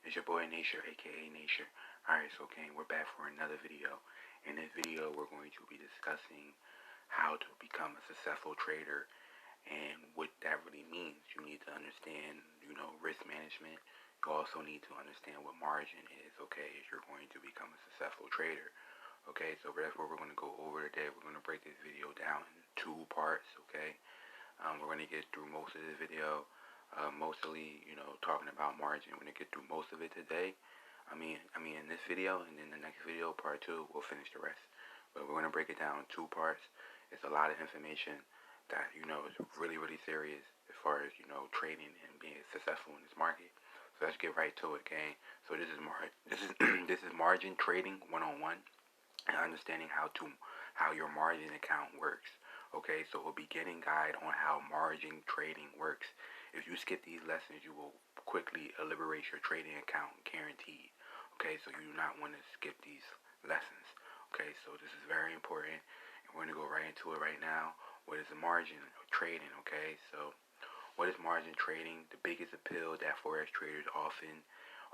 It's your boy Nature, aka Nature. Alright, so gang, we're back for another video. In this video, we're going to be discussing how to become a successful trader and what that really means. You need to understand, risk management. You also need to understand what margin is, okay, if you're going to become a successful trader. Okay, so that's what we're going to go over today. We're going to break this video down in two parts, okay? We're going to get through most of this video. Mostly, talking about margin. We're gonna get through most of it today. In this video, and then the next video, part 2, we'll finish the rest. But we're gonna break it down in two parts. It's a lot of information that is really, really serious as far as trading and being successful in this market. So let's get right to it, gang. So this is this is margin trading 101, and understanding how your margin account works. Okay, so a beginning guide on how margin trading works. If you skip these lessons, you will quickly liberate your trading account, guaranteed. Okay, so you do not want to skip these lessons. Okay, so this is very important, and we're going to go right into it right now. What is the margin trading? Okay, so what is margin trading? The biggest appeal that forex traders often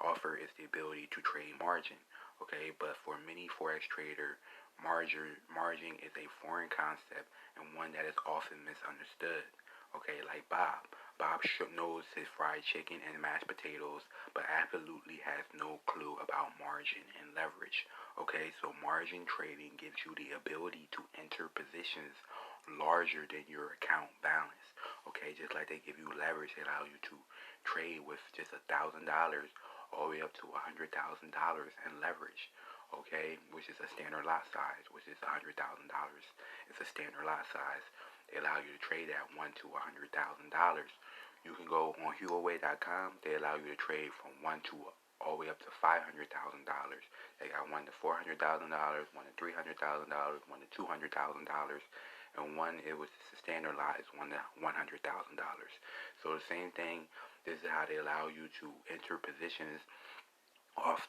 offer is the ability to trade margin. Okay, but for many forex traders, margin is a foreign concept and one that is often misunderstood. Okay, like Bob. Bob knows his fried chicken and mashed potatoes, but absolutely has no clue about margin and leverage. Okay, so margin trading gives you the ability to enter positions larger than your account balance. Okay, just like they give you leverage, they allow you to trade with just $1,000 all the way up to $100,000 in leverage. Okay, which is a standard lot size, which is $100,000. It's a standard lot size. They allow you to trade at $1 to $100,000. You can go on HugoWay.com. They allow you to trade from $1 to all the way up to $500,000. They got $1 to $400,000, $1 to $300,000, $1 to $200,000, and one it was a standard lot is $1 to $100,000. So the same thing. This is how they allow you to enter positions off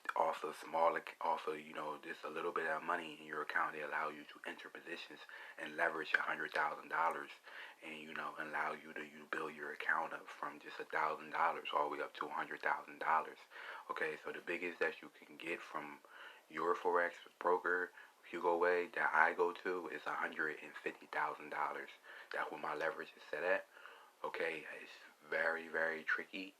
just a little bit of money in your account. They allow you to enter positions and leverage $100,000, and allow you to build your account up from just $1,000 all the way up to $100,000. Okay, so the biggest that you can get from your forex broker, HugoWay, that I go to, is $150,000. That's what my leverage is set at. Okay, it's very, very tricky.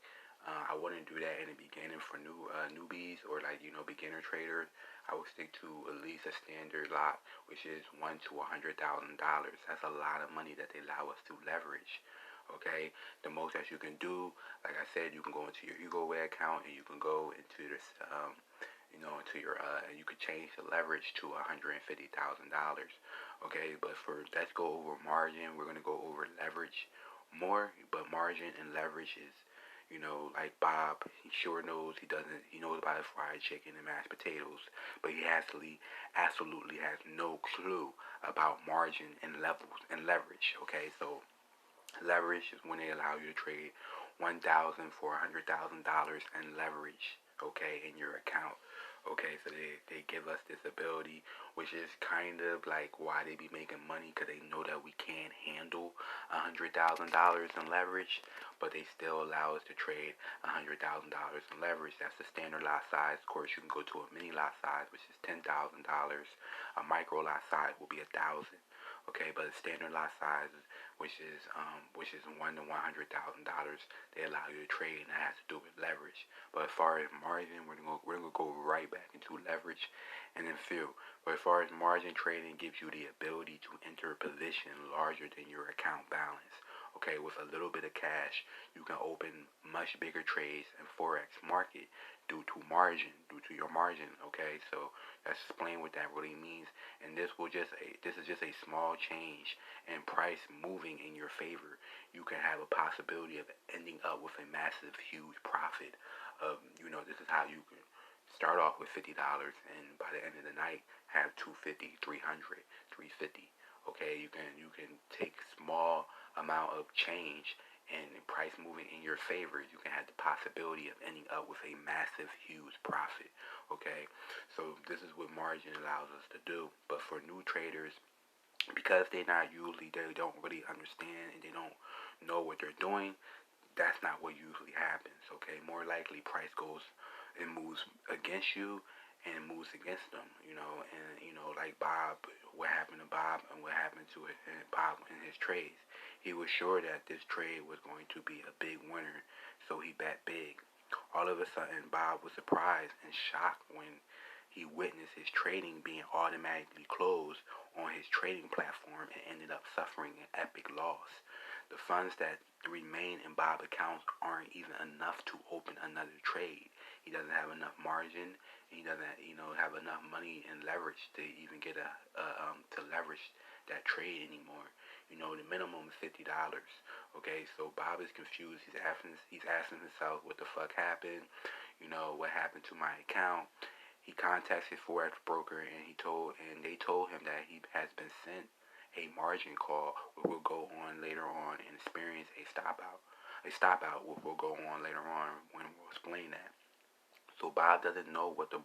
I wouldn't do that in the beginning for newbies or beginner traders. I would stick to at least a standard lot, which is $1 to $100,000. That's a lot of money that they allow us to leverage. Okay, the most that you can do, like I said, you can go into your HugoWay account and you can go into this, you could change the leverage to $150,000. Okay, but let's go over margin. We're gonna go over leverage more, but margin and leverage is, like Bob, he sure knows he knows about his fried chicken and mashed potatoes, but he absolutely has no clue about margin and levels and leverage. Okay, so leverage is when they allow you to trade $1,000 for $100,000 in leverage, okay, in your account. Okay, so they give us this ability, which is kind of like why they be making money, because they know that we can't handle $100,000 in leverage, but they still allow us to trade $100,000 in leverage. That's the standard lot size. Of course, you can go to a mini lot size, which is $10,000. A micro lot size will be $1,000. Okay, but the standard lot size, which is $1 to $100,000, they allow you to trade, and that has to do with leverage. But as far as margin, we're gonna go right back into leverage and then fill. But as far as margin trading, gives you the ability to enter a position larger than your account balance. Okay, with a little bit of cash, you can open much bigger trades in forex market due to your margin. Okay, so let's explain what that really means. And this is just a small change in price moving in your favor. You can have a possibility of ending up with a massive, huge profit. This is how you can start off with $50, and by the end of the night have 250, 300, 350. Okay, you can take small amount of change and price moving in your favor. You can have the possibility of ending up with a massive, huge profit. Okay, so this is what margin allows us to do. But for new traders, because they don't really understand and they don't know what they're doing, that's not what usually happens. Okay, more likely price goes it moves against you and it moves against them, and like Bob, what happened to Bob and what happened to it and Bob in his trades. He was sure that this trade was going to be a big winner, so he bet big. All of a sudden, Bob was surprised and shocked when he witnessed his trading being automatically closed on his trading platform and ended up suffering an epic loss. The funds that remain in Bob's accounts aren't even enough to open another trade. He doesn't have enough margin. He doesn't, have enough money and leverage to even get to leverage that trade anymore. The minimum is $50. Okay, so Bob is confused. He's asking himself, what the fuck happened? What happened to my account? He contacts his forex broker and they told him that he has been sent a margin call, which will go on later on and experience a stop out. A stop out will go on later on when we'll explain that. So Bob doesn't know what the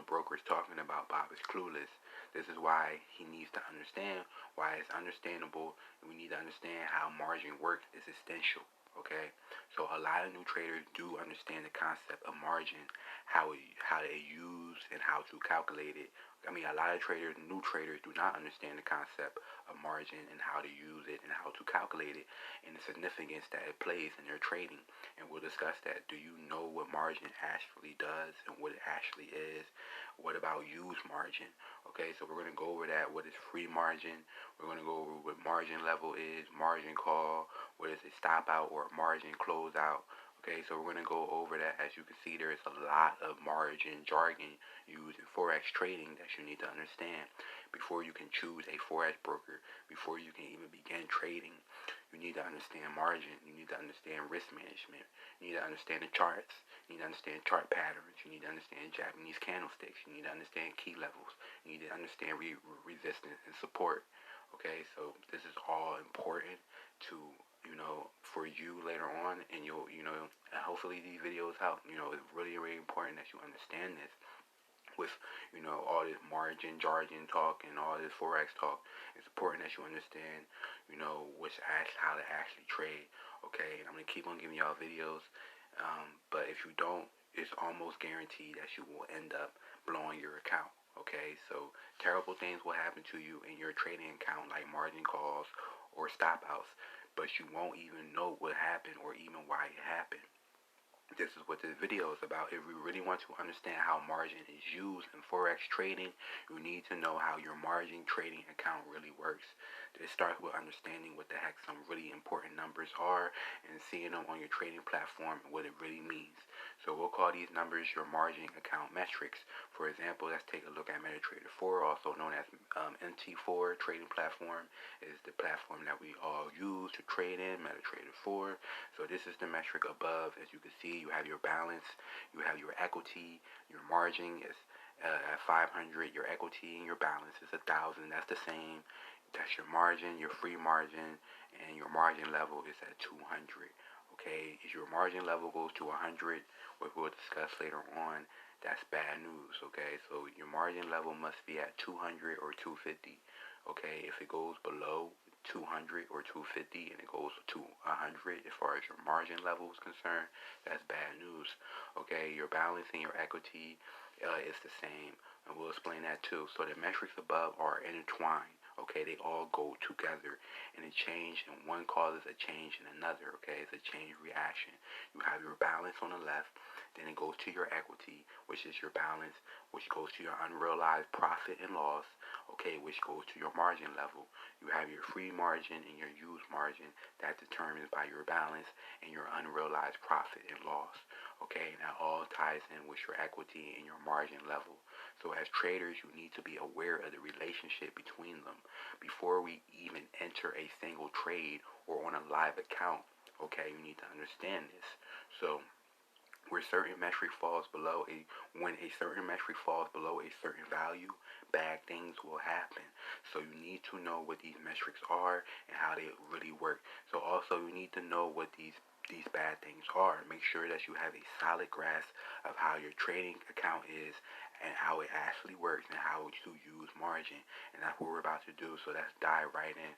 broker is talking about. Bob is clueless. This is why he needs to understand why it's understandable. We need to understand how margin works is essential. Okay, so a lot of new traders do understand the concept of margin, how they use and how to calculate it. I mean, a lot of new traders do not understand the concept of margin and how to use it and how to calculate it and the significance that it plays in their trading. And we'll discuss that. Do you know what margin actually does and what it actually is? What about use margin? Okay, so we're going to go over that. What is free margin? We're going to go over what margin level is, margin call, what is a stop out or a margin close out. Okay, so we're going to go over that. As you can see, there is a lot of margin jargon used in Forex trading that you need to understand before you can choose a Forex broker, before you can even begin trading. You need to understand margin. You need to understand risk management. You need to understand the charts. You need to understand chart patterns. You need to understand Japanese candlesticks. You need to understand key levels. You need to understand resistance and support. Okay, so this is all important to for you later on, and hopefully these videos help. It's really, really important that you understand this with, all this margin, jargon talk and all this Forex talk. It's important that you understand, how to actually trade, okay? I'm going to keep on giving y'all videos, but if you don't, it's almost guaranteed that you will end up blowing your account, okay? So terrible things will happen to you in your trading account, like margin calls or stop outs, but you won't even know what happened or even why it happened. This is what this video is about. If we really want to understand how margin is used in Forex trading, you need to know how your margin trading account really works. It starts with understanding what the heck some really important numbers are and seeing them on your trading platform and what it really means. So we'll call these numbers your margin account metrics. For example, let's take a look at MetaTrader 4, also known as MT4 trading platform. Is the platform that we all use to trade in, MetaTrader 4. So this is the metric above. As you can see, you have your balance, you have your equity, your margin is at 500, your equity and your balance is 1,000. That's the same. That's your margin, your free margin, and your margin level is at 200. Okay, if your margin level goes to 100, which we'll discuss later on, that's bad news. Okay, so your margin level must be at 200 or 250. Okay, if it goes below 200 or 250 and it goes to 100 as far as your margin level is concerned, that's bad news. Okay, your balance and your equity is the same, and we'll explain that too. So the metrics above are intertwined. Okay, they all go together, and a change in one causes a change in another. Okay, it's a change reaction. You have your balance on the left, then it goes to your equity, which is your balance, which goes to your unrealized profit and loss, okay, which goes to your margin level. You have your free margin and your use margin that determines by your balance and your unrealized profit and loss. Okay, that all ties in with your equity and your margin level. So as traders, you need to be aware of the relationship between them before we even enter a single trade or on a live account. Okay, you need to understand this. So when a certain metric falls below a certain value, bad things will happen. So you need to know what these metrics are and how they really work. So also you need to know what these bad things are. Make sure that you have a solid grasp of how your trading account is and how it actually works and how to use margin. And that's what we're about to do. So let's dive right in.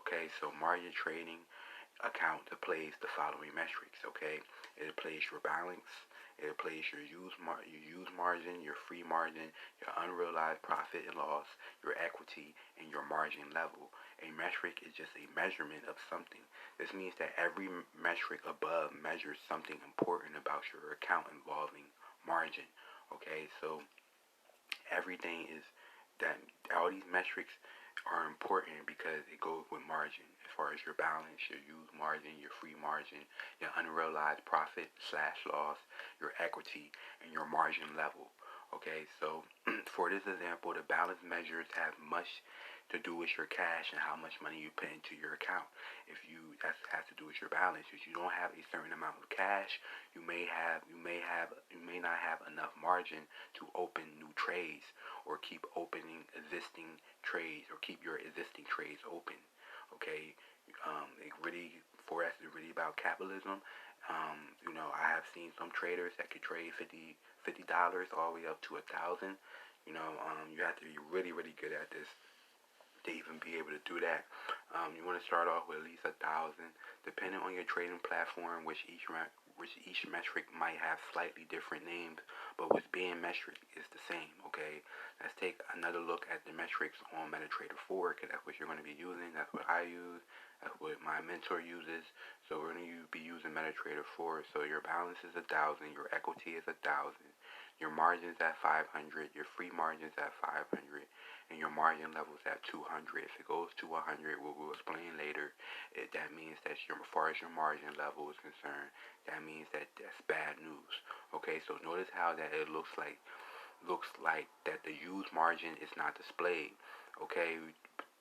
Okay, so margin trading account displays the following metrics, okay? It displays your balance, it displays your use margin, your free margin, your unrealized profit and loss, your equity, and your margin level. A metric is just a measurement of something. This means that every metric above measures something important about your account involving margin, okay? So everything is that all these metrics are important because it goes with margin as far as your balance, your use margin, your free margin, your unrealized profit slash loss, your equity, and your margin level. Okay, so for this example, the balance measures have much to do with your cash and how much money you put into your account. If you that has to do with your balance. If you don't have a certain amount of cash, you may not have enough margin to open new trades or keep opening existing trades or keep your existing trades open. Okay, it really Forex is really about capitalism. I have seen some traders that could trade $50 all the way up to 1,000. You have to be really really good at this to even be able to do that. You want to start off with at least 1,000, depending on your trading platform, which each metric might have slightly different names, but what's being measured is the same. Okay, let's take another look at the metrics on MetaTrader 4, because that's what you're going to be using. That's what I use. That's what my mentor uses. So we're going to be using MetaTrader 4. So your balance is 1,000, your equity is 1,000, your margins at 500, your free margins at 500, and your margin level is at 200. If it goes to 100, what we'll explain later, that means that as far as your margin level is concerned, that means that that's bad news. Okay, so notice how that it looks like that the use margin is not displayed. Okay,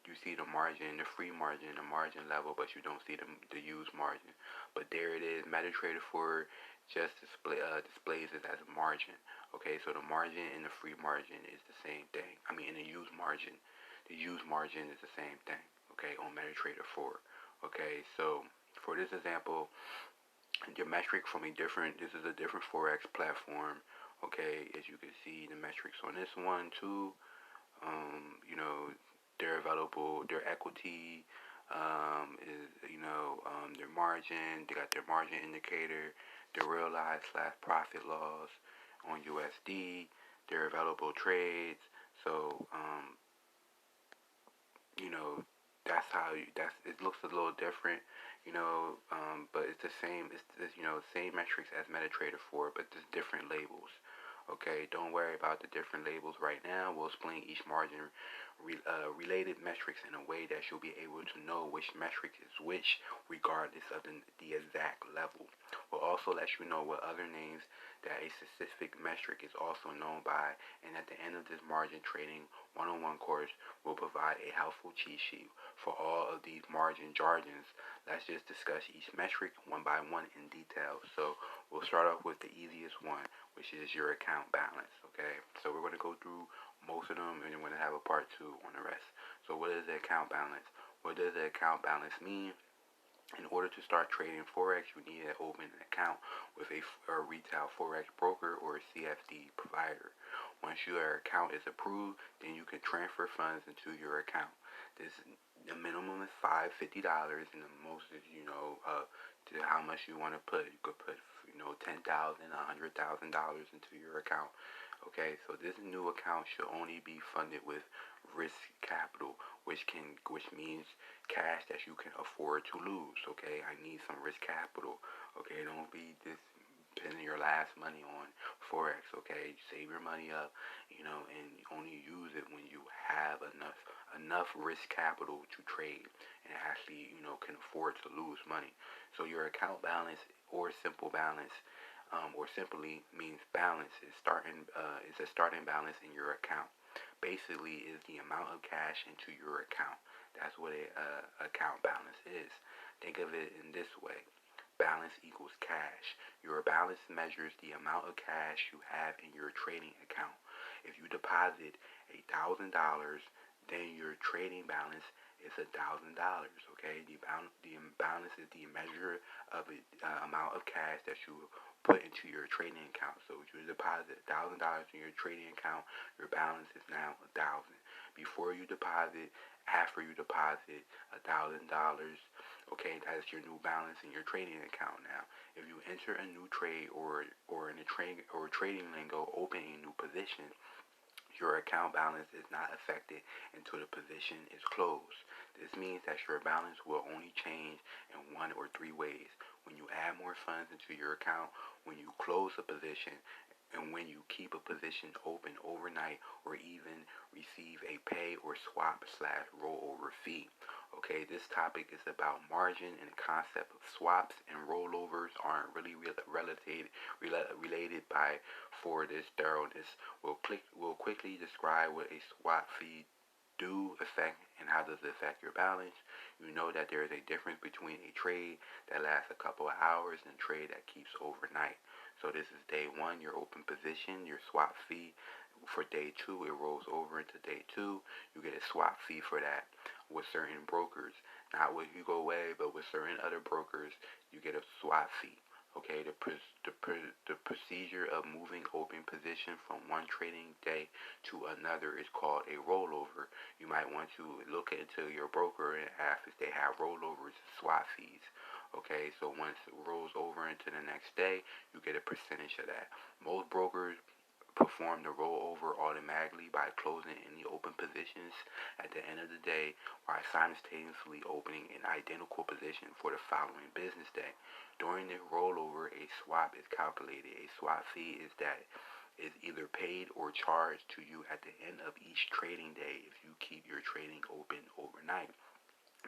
you see the margin, the free margin, the margin level, but you don't see the use margin. But there it is. MetaTrader 4 just displays it as a margin. Okay, so the margin and the free margin is the same thing. The use margin. The use margin is the same thing. Okay, on MetaTrader 4. Okay, so for this example, your metric this is a different Forex platform. Okay, as you can see, the metrics on this one too. They're available. Their equity is, their margin. They got their margin indicator, their realized slash profit loss on USD, their available trades. So, it looks a little different, but it's the same. Same metrics as MetaTrader 4, but just different labels. Okay, don't worry about the different labels right now. We'll explain each margin related metrics in a way that you'll be able to know which metric is which, regardless of the exact level. We'll also let you know what other names that a specific metric is also known by, and at the end of this margin trading one-on-one course, we'll provide a helpful cheat sheet for all of these margin jargons. Let's just discuss each metric one by one in detail. So we'll start off with the easiest one, which is your account balance. Okay, so we're going to go through most of them, and we're going to have a part 2 on the rest. So what is the account balance? What does the account balance mean? In order to start trading Forex, you need to open an account with a retail Forex broker or a CFD provider. Once your account is approved, then you can transfer funds into your account. The minimum is $50, and the most is, to how much you want to put. You could put, $10,000, $100,000 into your account. Okay, so this new account should only be funded with risk capital, which means cash that you can afford to lose. Okay, I need some risk capital. Okay, don't be just spending your last money on Forex. Okay, save your money up, and only use it when you have enough risk capital to trade and actually, can afford to lose money. So your account balance or simple balance, or simply means balance is a starting balance in your account. Basically, is the amount of cash into your account. That's what a account balance is. Think of it in this way: balance equals cash. Your balance measures the amount of cash you have in your trading account. If you deposit $1,000, then your trading balance is $1,000. Okay, the balance is the measure of the amount of cash that you put into your trading account. So if you deposit $1,000 in your trading account, your balance is now 1,000. Before you deposit, after you deposit $1,000, Okay, that is your new balance in your trading account now. If you enter a new trade or in a trade or trading lingo, open a new position, your account balance is not affected until the position is closed. This means that your balance will only change in one or three ways: when you add more funds into your account, when you close a position, and when you keep a position open overnight, or even receive a pay or swap slash rollover fee. Okay, this topic is about margin, and the concept of swaps and rollovers aren't really related by for this thoroughness. We'll quickly describe what a swap fee do affect and how does it affect your balance. You know that there is a difference between a trade that lasts a couple of hours and a trade that keeps overnight. So this is day one, your open position, your swap fee. For day two, it rolls over into day two. You get a swap fee for that. With certain brokers, not with Hugo Way, but with certain other brokers, you get a swap fee. Okay, the procedure of moving open position from one trading day to another is called a rollover. You might want to look into your broker and ask if they have rollovers and swap fees. Okay, so once it rolls over into the next day, you get a percentage of that. Most brokers perform the rollover automatically by closing any open positions at the end of the day while simultaneously opening an identical position for the following business day. During the rollover, a swap is calculated. A swap fee is either paid or charged to you at the end of each trading day if you keep your trading open overnight.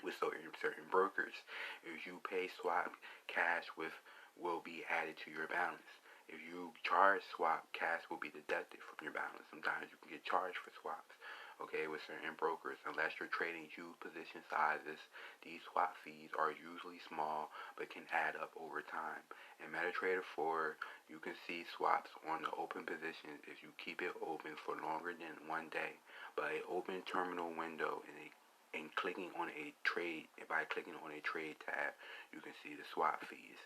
With certain brokers, if you pay swap, cash will be added to your balance. If you charge swap, cash will be deducted from your balance. Sometimes you can get charged for swaps. Okay, with certain brokers, unless you're trading huge position sizes, these swap fees are usually small but can add up over time. In MetaTrader 4, you can see swaps on the open positions if you keep it open for longer than one day. But an open terminal window and clicking on a trade, by clicking on a trade tab, you can see the swap fees.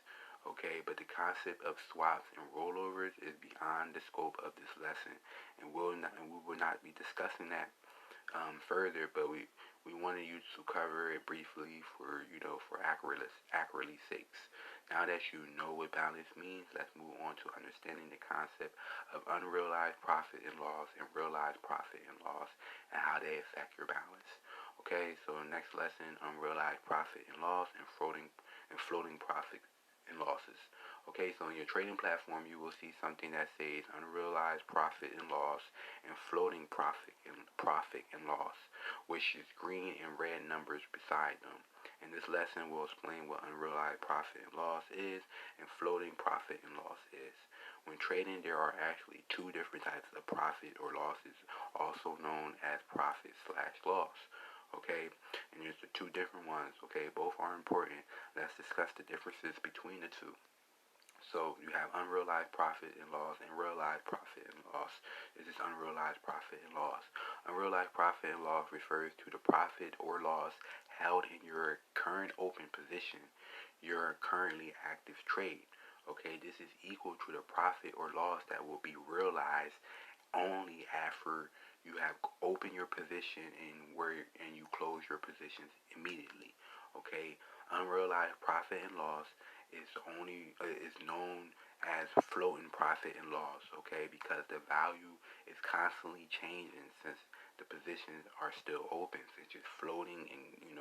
Okay, but the concept of swaps and rollovers is beyond the scope of this lesson, and we will not be discussing that further. But we wanted you to cover it briefly for accurately sakes. Now that you know what balance means, let's move on to understanding the concept of unrealized profit and loss and realized profit and loss and how they affect your balance. Okay, so next lesson, unrealized profit and loss and floating profit and losses. Okay, so on your trading platform, you will see something that says unrealized profit and loss and floating profit and loss, which is green and red numbers beside them. In this lesson, we'll explain what unrealized profit and loss is and floating profit and loss is. When trading, there are actually two different types of profit or losses, also known as profit slash loss. Okay, and there's the two different ones. Okay, both are important. Let's discuss the differences between the two. So you have unrealized profit and loss and realized profit and loss. This is unrealized profit and loss. Unrealized profit and loss refers to the profit or loss held in your current open position, your currently active trade. Okay, this is equal to the profit or loss that will be realized only after you have opened your position and you close your positions immediately. Okay, unrealized profit and loss is known as floating profit and loss. Okay, because the value is constantly changing since the positions are still open. It's just floating, and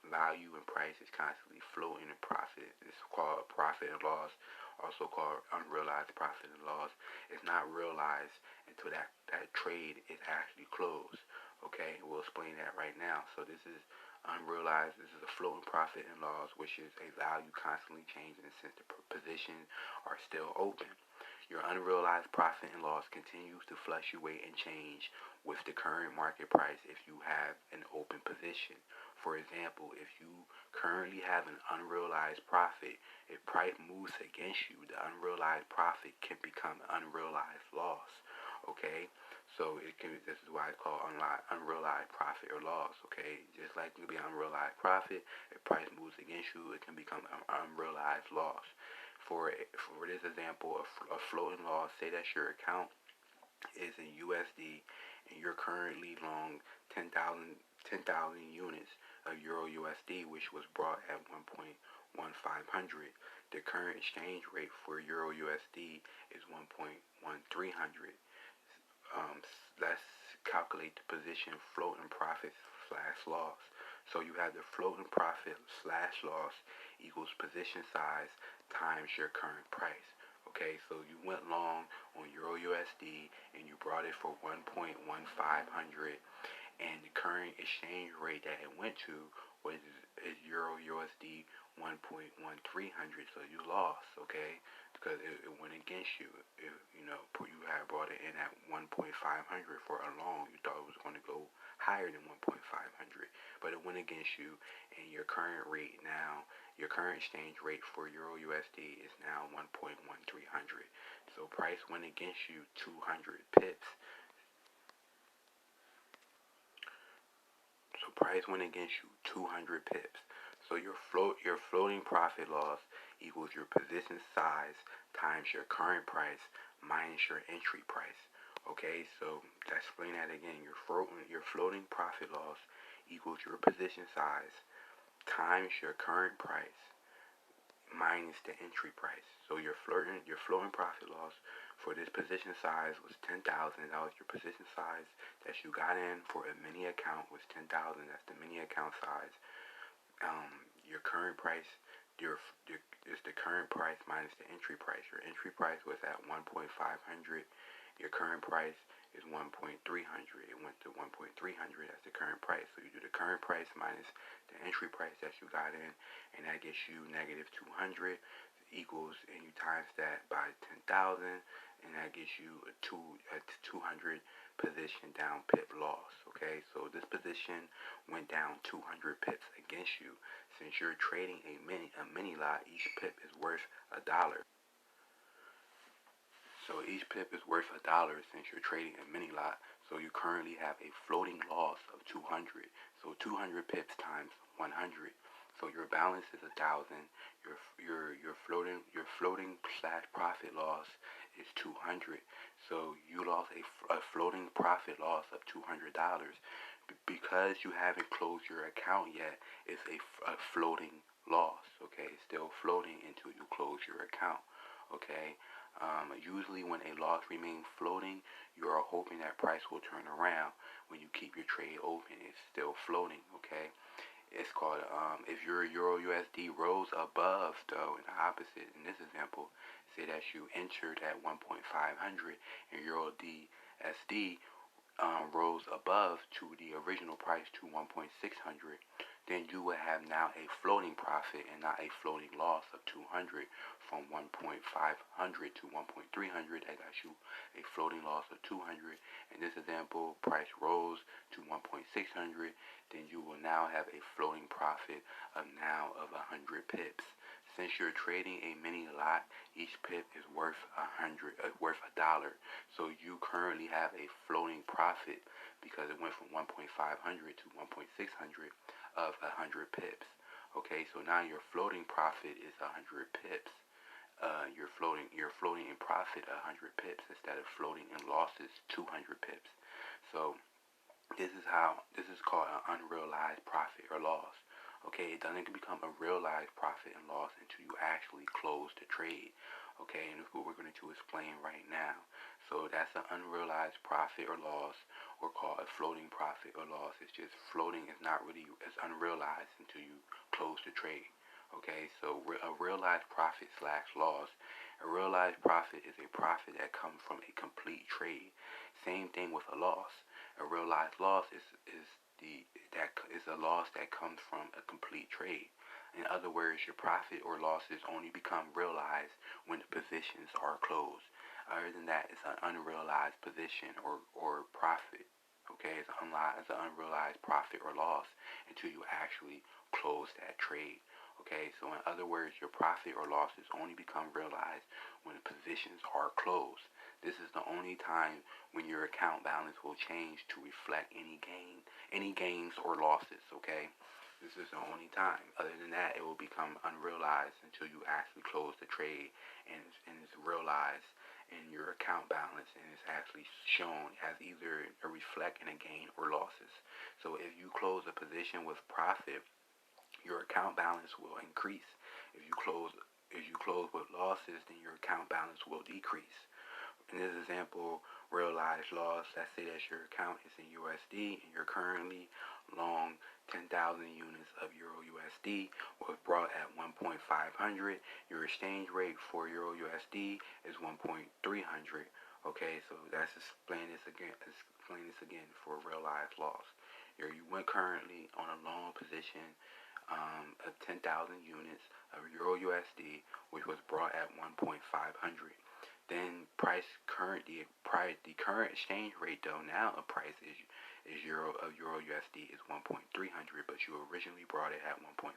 value and price is constantly floating. And profit is called profit and loss, also called unrealized profit and loss. It's not realized until that trade is actually closed. Okay, we'll explain that right now. So this is unrealized. This is a floating profit and loss, which is a value constantly changing since the positions are still open. Your unrealized profit and loss continues to fluctuate and change with the current market price if you have an open position. For example, if you currently have an unrealized profit, if price moves against you, the unrealized profit can become unrealized loss. Okay, so this is why it's called unrealized profit or loss. Okay, just like it can be unrealized profit, if price moves against you, it can become an unrealized loss. For this example, a floating loss, say that your account is in USD and you're currently long 10,000 units of Euro USD, which was brought at 1.1500. The current exchange rate for Euro USD is 1.1300. Let's calculate the position floating profit slash loss. So you have the floating profit slash loss equals position size times your current price. Okay, so you went long on Euro USD and you brought it for 1.1500, and the current exchange rate that it went to was is Euro USD 1.1300. So you lost, okay, because it went against you. You had brought it in at 1.500 for a long. You thought it was going to go higher than 1.500, but it went against you, and your current rate now, your current exchange rate for Euro USD is now 1.1300. So price went against you 200 pips. So price went against you 200 pips. So your floating profit loss equals your position size times your current price minus your entry price. Okay, so to explain that again, your floating profit loss equals your position size times your current price minus the entry price. So your floating profit loss for this position size was $10,000. Your position size that you got in for a mini account was $10,000. That's the mini account size. Your current price, is the current price minus the entry price. Your entry price was at 1.500. Your current price is 1.300. It went to 1.300 as the current price. So you do the current price minus the entry price that you got in, and that gets you negative 200 equals, and you times that by 10,000, and that gets you a 200 position down pip loss. Okay, so this position went down 200 pips against you. Since you're trading a mini lot, each pip is worth $1. So each pip is worth $1 since you're trading a mini lot. So you currently have a floating loss of 200. So 200 pips times 100. So your balance is 1,000. Your floating slash profit loss is 200. So you lost a floating profit loss of $200 because you haven't closed your account yet. It's a floating loss. Okay, it's still floating until you close your account. Okay. Usually when a loss remains floating, you are hoping that price will turn around. When you keep your trade open, it's still floating, okay? It's called, if your Euro USD rose above, though, in the opposite, in this example, say that you entered at 1.500 and Euro DSD rose above to the original price to 1.600, then you would have now a floating profit and not a floating loss of 200. From 1.500 to 1.300, that got you a floating loss of 200. In this example, price rose to 1.600, then you will now have a floating profit of 100 pips. Since you're trading a mini lot, each pip is worth $1. So you currently have a floating profit because it went from 1.500 to 1.600 of 100 pips. Okay, so now your floating profit is 100 pips. You're floating in profit 100 pips instead of floating in losses 200 pips. So this is called an unrealized profit or loss. Okay, it doesn't become a realized profit and loss until you actually close the trade. Okay, and that's what we're going to explain right now. So that's an unrealized profit or loss, or called a floating profit or loss. It's just floating. It's not really, it's unrealized until you close the trade. Okay, so a realized profit slash loss. A realized profit is a profit that comes from a complete trade. Same thing with a loss. A realized loss is a loss that comes from a complete trade. In other words, your profit or losses only become realized when the positions are closed. Other than that, it's an unrealized position or profit. Okay, it's an unrealized profit or loss until you actually close that trade. Okay, so in other words, your profit or losses only become realized when the positions are closed. This is the only time when your account balance will change to reflect any gains or losses, okay? This is the only time. Other than that, it will become unrealized until you actually close the trade and it's realized in your account balance, and it's actually shown as either a reflect in a gain or losses. So if you close a position with profit, your account balance will increase. If you close with losses, then your account balance will decrease. In this example, realized loss, let's say that your account is in USD and you're currently long 10,000 units of Euro USD, was brought at 1.500. Your exchange rate for Euro USD is 1.300. Okay, so that's explain this again for realized loss. You went currently on a long position of 10,000 units of Euro USD, which was brought at 1.500. Then the current exchange rate though now a price is Euro USD is 1.300, but you originally brought it at 1.500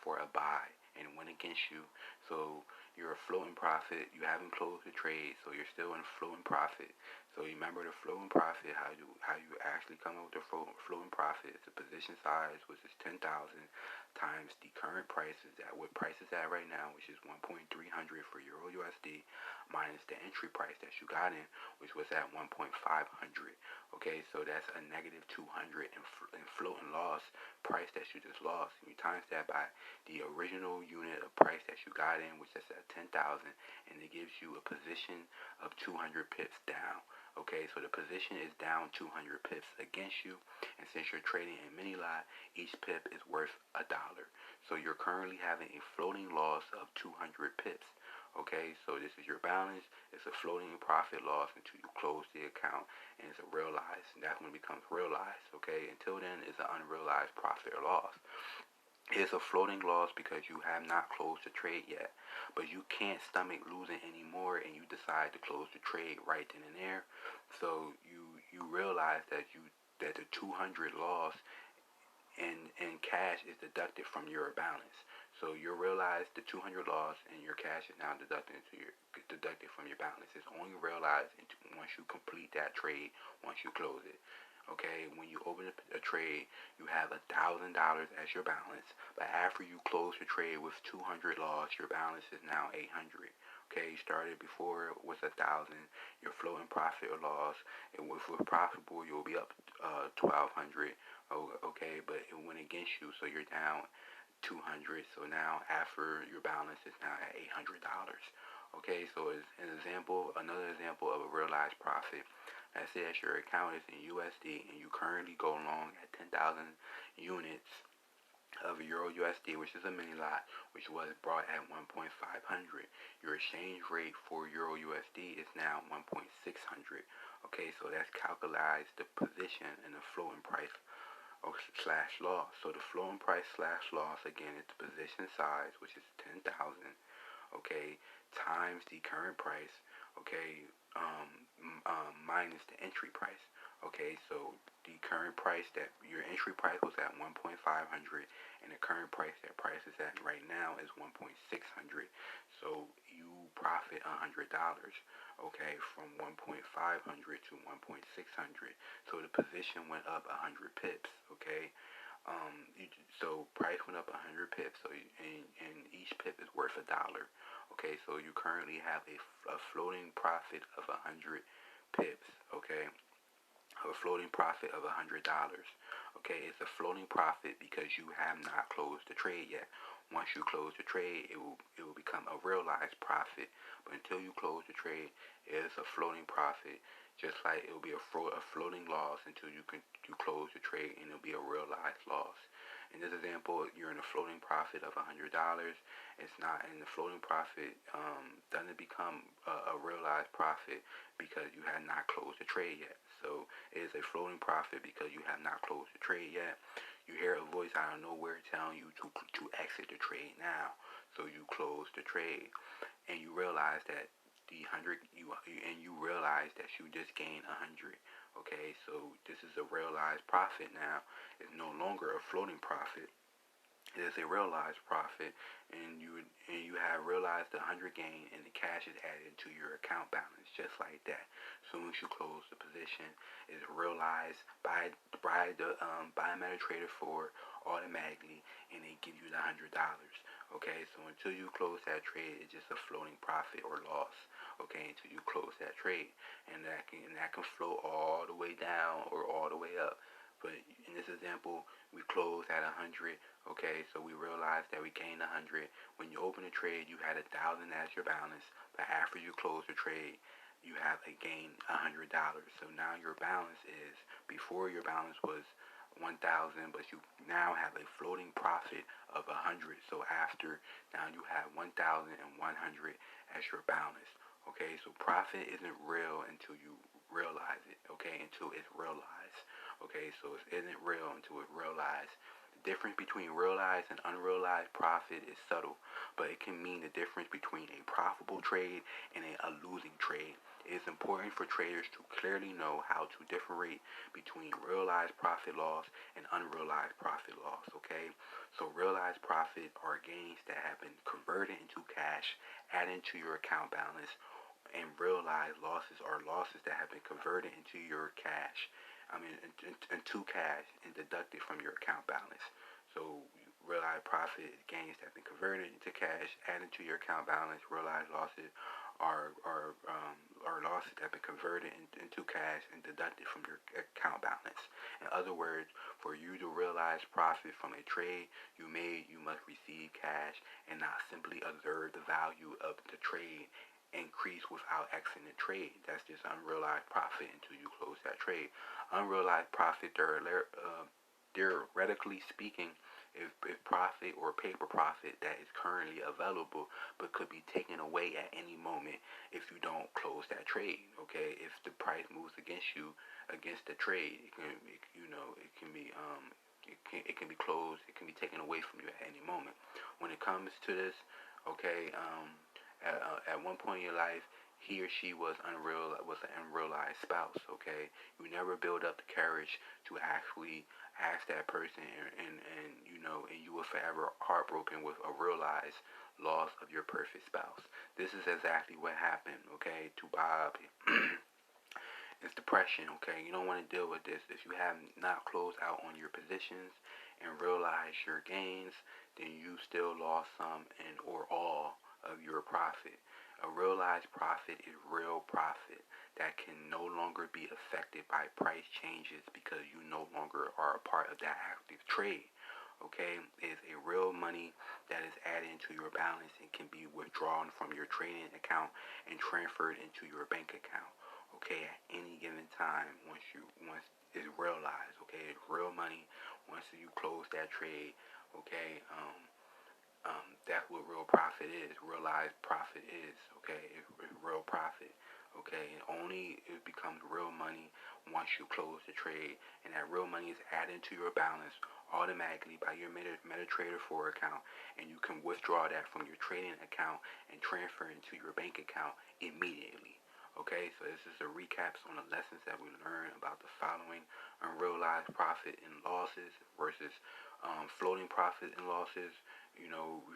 for a buy and it went against you. So you're a floating profit. You haven't closed the trade, so you're still in floating profit. So you remember the floating profit, how you actually come up with the floating profit. It's the position size, which is 10,000, times the current prices at what price is at right now, which is 1.300 for Euro USD, minus the entry price that you got in, which was at 1.500. Okay, so that's a negative 200 in floating loss price that you just lost. And you times that by the original unit of price that you got in, which is at 10,000, and it gives you a position of 200 pips down. Okay, so the position is down 200 pips against you, and since you're trading in mini lot, each pip is worth $1. So you're currently having a floating loss of 200 pips. Okay, so this is your balance. It's a floating profit loss until you close the account, and it's a realized. And that's when it becomes realized. Okay, until then, it's an unrealized profit or loss. It's a floating loss because you have not closed the trade yet, but you can't stomach losing anymore, and you decide to close the trade right then and there. So you realize that the 200 loss in cash is deducted from your balance. So you realize the 200 loss and your cash is now deducted from your balance. It's only realized once you complete that trade, once you close it. Okay, when you open a trade, you have $1,000 as your balance, but after you close the trade with 200 loss, your balance is now 800. Okay, you started before it was 1,000. Your floating profit or loss, and if we're profitable, you'll be up 1,200. Okay, but it went against you, so you're down 200. So now after your balance is now at $800. Okay, so as an example, another example of a realized profit. Let's say that your account is in USD and you currently go long at 10,000 units of Euro USD, which is a mini lot, which was brought at 1.500. Your exchange rate for Euro USD is now 1.600. Okay, so that's calculates the position and the floating price or slash loss. So the floating price slash loss again is the position size, which is 10,000. Okay, times the current price. Okay, minus the entry price. Okay, so the current price that your entry price was at 1.500, and the current price that price is at right now is 1.600. So you profit $100. Okay, from 1.500 to 1.600. So the position went up 100 pips. Okay. So price went up 100 pips, so and each pip is worth $1. Okay, so you currently have a floating profit of 100 pips. Okay, a floating profit of $100. Okay, it's a floating profit because you have not closed the trade yet. Once you close the trade, it will become a realized profit. But until you close the trade, it's a floating profit. Just like it will be a floating loss until you close the trade, and it'll be a realized loss. In this example, you're in a floating profit of $100. It's not in the floating profit doesn't become a realized profit because you have not closed the trade yet. So it is a floating profit because you have not closed the trade yet. You hear a voice out of nowhere telling you to exit the trade now. So you close the trade, and you realize that you realize that you just gained 100. Okay, so this is a realized profit now. It's no longer a floating profit. It is a realized profit, and you have realized the 100 gain, and the cash is added to your account balance just like that. As soon as you close the position, it's realized by MetaTrader 4 automatically, and they give you the $100. Okay, so until you close that trade, it's just a floating profit or loss. okay, until you close that trade. And that can flow all the way down or all the way up. But in this example, we closed at 100, okay, so we realized that we gained 100. When you open a trade, you had 1,000 as your balance, but after you close the trade, you have a gain $100. So now your balance is, before your balance was 1,000, but you now have a floating profit of 100. So after, now you have 1,100 as your balance. Okay, so profit isn't real until you realize it. Okay, until it's realized. Okay, so it isn't real until it's realized. The difference between realized and unrealized profit is subtle, but it can mean the difference between a profitable trade and a losing trade. It is important for traders to clearly know how to differentiate between realized profit loss and unrealized profit loss, okay? So realized profit are gains that have been converted into cash, added to your account balance, and realized losses are losses that have been converted into your cash, into cash and deducted from your account balance. So realized profit gains that have been converted into cash, added to your account balance. Realized losses are losses that have been converted into cash and deducted from your account balance. In other words, for you to realize profit from a trade you made, you must receive cash and not simply observe the value of the trade increase without exiting the trade. That's just unrealized profit until you close that trade. Unrealized profit, theoretically speaking, if profit or paper profit that is currently available but could be taken away at any moment if you don't close that trade. Okay, if the price moves against you, against the trade, it can be closed. It can be taken away from you at any moment. When it comes to this, okay, at one point in your life, he or she was an unrealized spouse. Okay, you never build up the courage to actually ask that person, and you were forever heartbroken with a realized loss of your perfect spouse. This is exactly what happened. Okay, to Bob. It's depression, okay? You don't want to deal with this. If you have not closed out on your positions and realized your gains, then you still lost some and or all of your profit. A realized profit is real profit that can no longer be affected by price changes because you no longer are a part of that active trade. Okay, it is a real money that is added into your balance and can be withdrawn from your trading account and transferred into your bank account. Okay, at any given time, once it's realized. Okay, it's real money. Once you close that trade, okay, that's what real profit is. Realized profit is. Okay, it's real profit. Okay, and only it becomes real money once you close the trade, and that real money is added to your balance automatically by your MetaTrader 4 account, and you can withdraw that from your trading account and transfer it into your bank account immediately. Okay, so this is a recap on the lessons that we learned about the following: unrealized profit and losses versus floating profit and losses.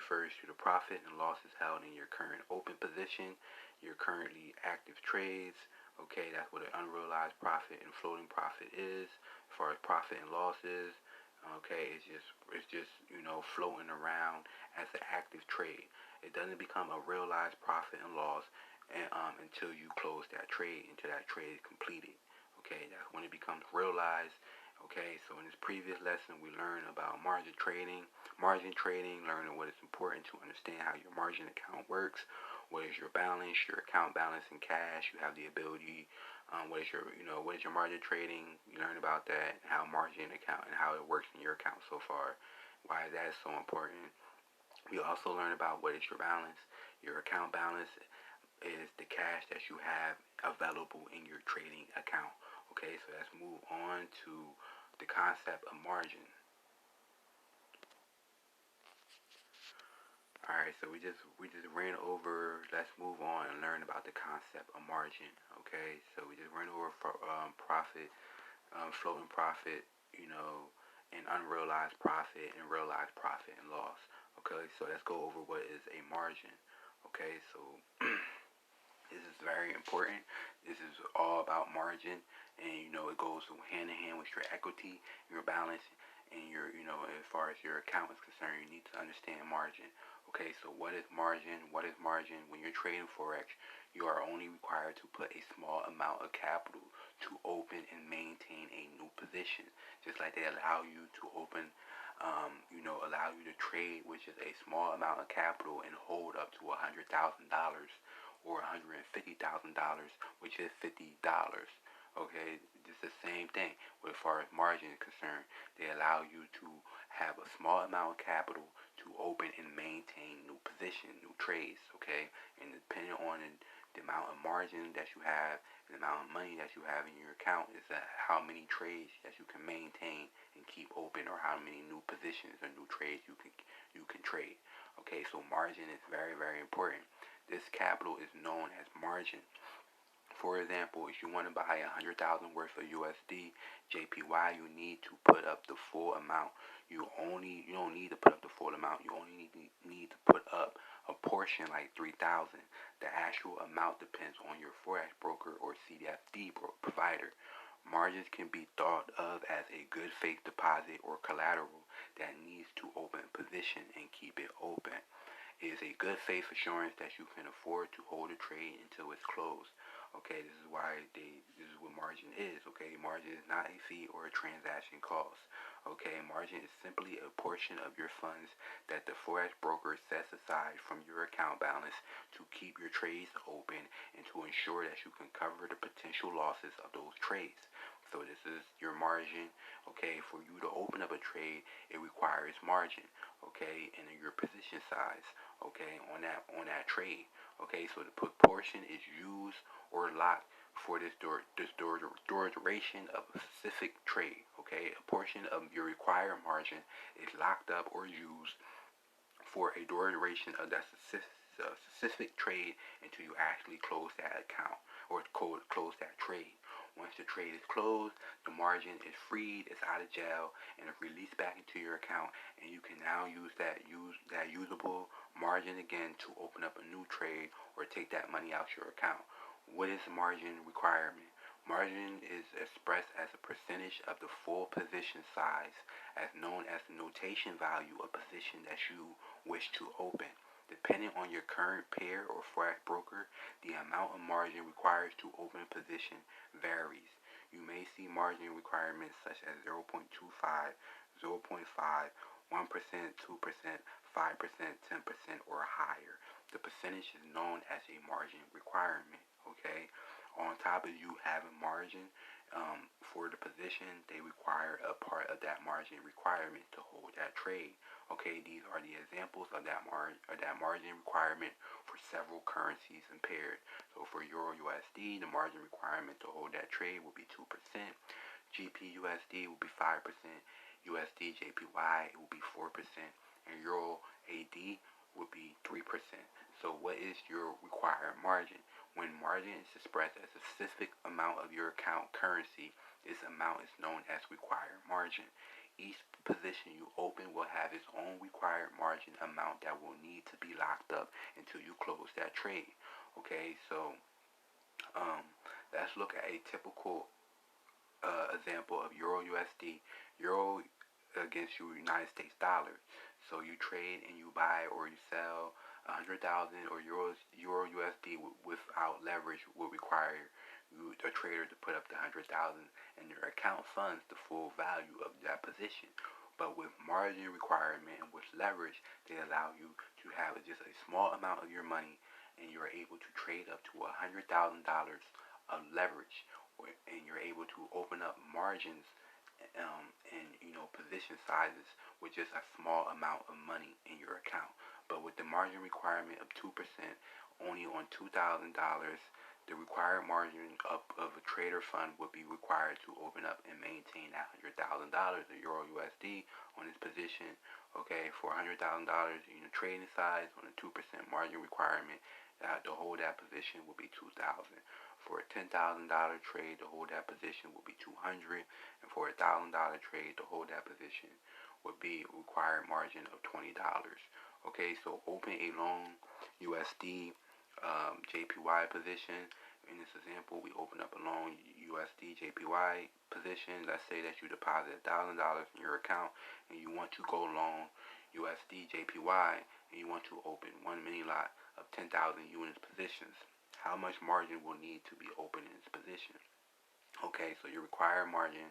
Refers to the profit and losses held in your current open position, your currently active trades. Okay, that's what an unrealized profit and floating profit is. As far as profit and losses, okay, it's just floating around as an active trade. It doesn't become a realized profit and loss until you close that trade, until that trade is completed. Okay, that's when it becomes realized. Okay, so in this previous lesson, we learned about margin trading, learning what is important to understand how your margin account works. What is your balance, your account balance in cash? You have the ability. What is your margin trading? You learn about that, how margin account and how it works in your account so far. Why is that so important? We also learn about what is your balance. Your account balance is the cash that you have available in your trading account. Okay, so let's move on to the concept of margin. All right, so we just ran over. Let's move on and learn about the concept of margin. Okay, so we just ran over profit, floating profit, and unrealized profit and realized profit and loss. Okay, so let's go over what is a margin. Okay, so this is very important. This is all about margin, and it goes hand in hand with your equity, your balance, and your as far as your account is concerned, you need to understand margin. Okay, so what is margin? What is margin? When you're trading Forex, you are only required to put a small amount of capital to open and maintain a new position. Just like they allow you to open, allow you to trade, which is a small amount of capital, and hold up to $100,000 or $150,000, which is $50. Okay, it's the same thing. As far as margin is concerned, they allow you to have a small amount of capital to open and maintain new position, new trades, okay? And depending on the amount of margin that you have, the amount of money that you have in your account is how many trades that you can maintain and keep open, or how many new positions or new trades you can trade. Okay, so margin is very, very important. This capital is known as margin. For example, if you want to buy 100,000 worth of USD JPY, you need to put up the full amount. You don't need to put up the full amount. You only need to put up a portion, like 3,000. The actual amount depends on your forex broker or CFD provider. Margins can be thought of as a good faith deposit or collateral that needs to open position and keep it open. It is a good faith assurance that you can afford to hold a trade until it's closed. Okay, this is what margin is. Okay, margin is not a fee or a transaction cost. Okay, margin is simply a portion of your funds that the forex broker sets aside from your account balance to keep your trades open and to ensure that you can cover the potential losses of those trades. So this is your margin. Okay, for you to open up a trade, it requires margin. Okay, and your position size. Okay, on that trade. Okay, so the proportion is used or locked for this duration of a specific trade. Okay, a portion of your required margin is locked up or used for a duration of that specific trade until you actually close that account or close that trade. Once the trade is closed, the margin is freed, it's out of jail, and it's released back into your account, and you can now use that usable margin again to open up a new trade or take that money out your account. What is margin requirement? Margin is expressed as a percentage of the full position size, as known as the notation value of position that you wish to open. Depending on your current pair or forex broker, the amount of margin required to open a position varies. You may see margin requirements such as 0.25, 0.5, 1%, 2%, 5%, 10%, or higher. The percentage is known as a margin requirement. Okay. On top of you having margin for the position, they require a part of that margin requirement to hold that trade. Okay, these are the examples of that margin requirement for several currencies and pairs. So for Euro USD, the margin requirement to hold that trade will be 2%. GP USD will be 5%. USD JPY will be 4%, and Euro AD will be 3%. So what is your required margin? When margin is expressed as a specific amount of your account currency, this amount is known as required margin. Each position you open will have its own required margin amount that will need to be locked up until you close that trade. Okay, so let's look at a typical example of Euro USD. Euro against your United States dollar. So you trade and you buy or you sell 100,000 or Euro USD without leverage will require a trader to put up the 100,000, and their account funds the full value of that position. But with margin requirement and with leverage, they allow you to have just a small amount of your money, and you're able to trade up to $100,000 of leverage, and you're able to open up margins and position sizes with just a small amount of money in your account. But with the margin requirement of 2%, only on $2,000, the required margin of a trader fund would be required to open up and maintain that $100,000 of Euro USD on its position. Okay, for $100,000 trading size on a 2% margin requirement, to hold that position will be $2,000. For a $10,000 trade, to hold that position will be $200, and for a $1,000 trade, to hold that position would be a required margin of $20. Okay, so open a long USD JPY position. In this example, we open up a long USD JPY position. Let's say that you deposit $1,000 in your account and you want to go long USD JPY and you want to open one mini lot of 10,000 units positions, how much margin will need to be open in this position? Okay, so your required margin